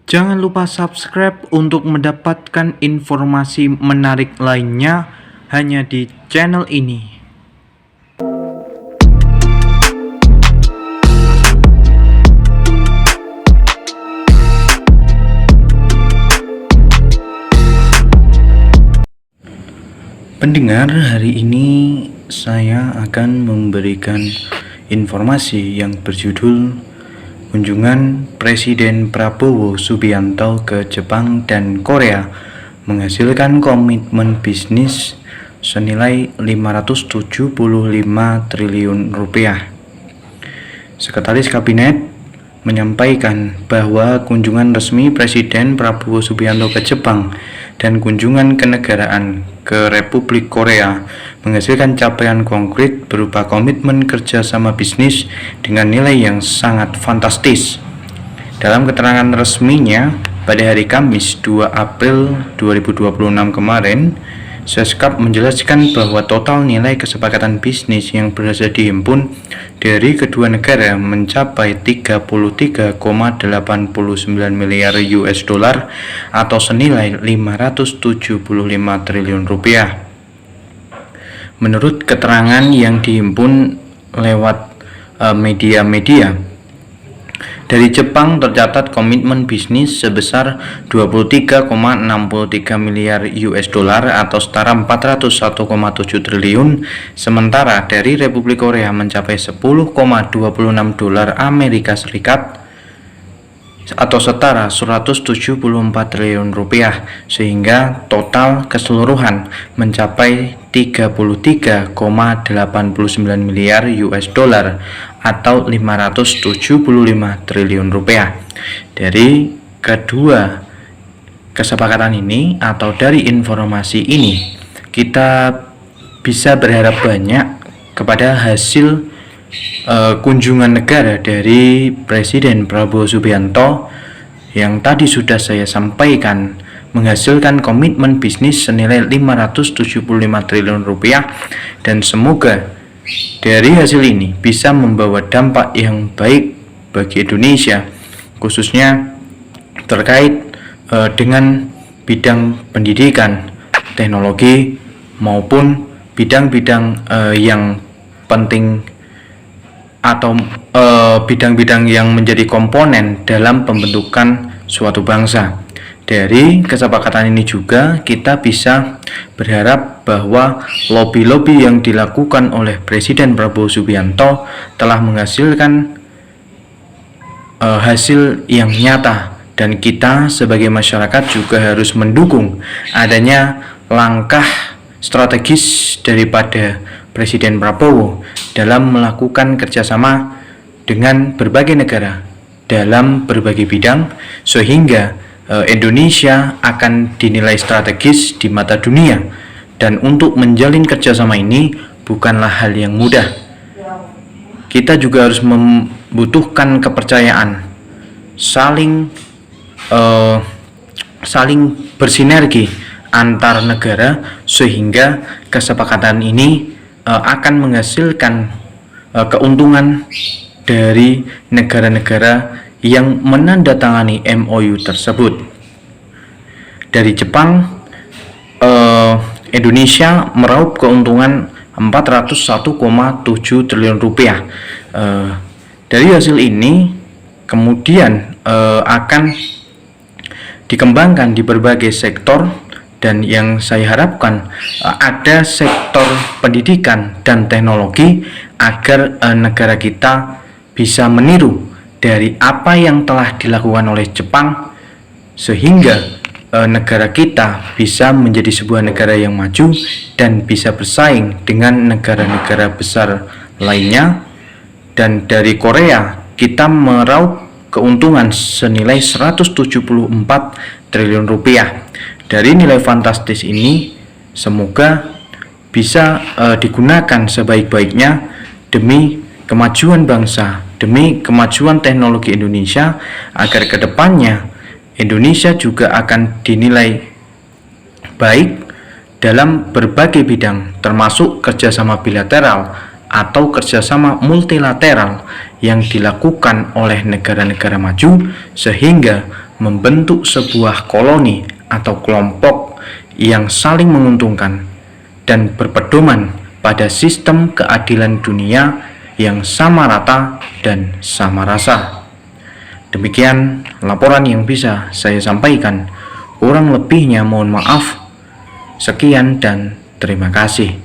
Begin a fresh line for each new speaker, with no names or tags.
Jangan lupa subscribe untuk mendapatkan informasi menarik lainnya hanya di channel ini. Pendengar, hari ini saya akan memberikan informasi yang berjudul kunjungan Presiden Prabowo Subianto ke Jepang dan Korea menghasilkan komitmen bisnis senilai 575 triliun rupiah. Sekretaris Kabinet menyampaikan bahwa kunjungan resmi Presiden Prabowo Subianto ke Jepang dan kunjungan kenegaraan ke Republik Korea menghasilkan capaian konkret berupa komitmen kerjasama bisnis dengan nilai yang sangat fantastis. Dalam keterangan resminya pada hari Kamis 2 April 2026 kemarin, Seskap menjelaskan bahwa total nilai kesepakatan bisnis yang berhasil dihimpun dari kedua negara mencapai 33,89 miliar US dollar atau senilai 575 triliun rupiah. Menurut keterangan yang dihimpun lewat media-media, dari Jepang tercatat komitmen bisnis sebesar 23,63 miliar US dollar atau setara 401,7 triliun, sementara dari Republik Korea mencapai 10,26 dolar Amerika Serikat atau setara 174 triliun rupiah, sehingga total keseluruhan mencapai 33,89 miliar US dollar atau 575 triliun rupiah. Dari kedua kesepakatan ini atau dari informasi ini, kita bisa berharap banyak kepada hasil kunjungan negara dari Presiden Prabowo Subianto yang tadi sudah saya sampaikan menghasilkan komitmen bisnis senilai 575 triliun rupiah, dan semoga dari hasil ini bisa membawa dampak yang baik bagi Indonesia, khususnya terkait dengan bidang pendidikan, teknologi maupun bidang-bidang yang penting atau bidang-bidang yang menjadi komponen dalam pembentukan suatu bangsa. Dari kesepakatan ini juga kita bisa berharap bahwa lobby-lobby yang dilakukan oleh Presiden Prabowo Subianto telah menghasilkan hasil yang nyata, dan kita sebagai masyarakat juga harus mendukung adanya langkah strategis daripada Presiden Prabowo dalam melakukan kerjasama dengan berbagai negara dalam berbagai bidang, sehingga Indonesia akan dinilai strategis di mata dunia. Dan untuk menjalin kerjasama ini bukanlah hal yang mudah. Kita juga harus membutuhkan kepercayaan, saling bersinergi antar negara, sehingga kesepakatan ini akan menghasilkan keuntungan dari negara-negara yang menandatangani MOU tersebut. Dari Jepang, Indonesia meraup keuntungan 401,7 triliun rupiah. Dari hasil ini kemudian akan dikembangkan di berbagai sektor, dan yang saya harapkan ada sektor pendidikan dan teknologi agar negara kita bisa meniru dari apa yang telah dilakukan oleh Jepang, sehingga negara kita bisa menjadi sebuah negara yang maju dan bisa bersaing dengan negara-negara besar lainnya. Dan dari Korea kita meraup keuntungan senilai 174 triliun rupiah. Dari nilai fantastis ini semoga bisa digunakan sebaik-baiknya demi kemajuan bangsa, demi kemajuan teknologi Indonesia, agar kedepannya Indonesia juga akan dinilai baik dalam berbagai bidang, termasuk kerjasama bilateral atau kerjasama multilateral yang dilakukan oleh negara-negara maju sehingga membentuk sebuah koloni atau kelompok yang saling menguntungkan dan berpedoman pada sistem keadilan dunia yang sama rata dan sama rasa. Demikian laporan yang bisa saya sampaikan. Kurang lebihnya mohon maaf. Sekian dan terima kasih.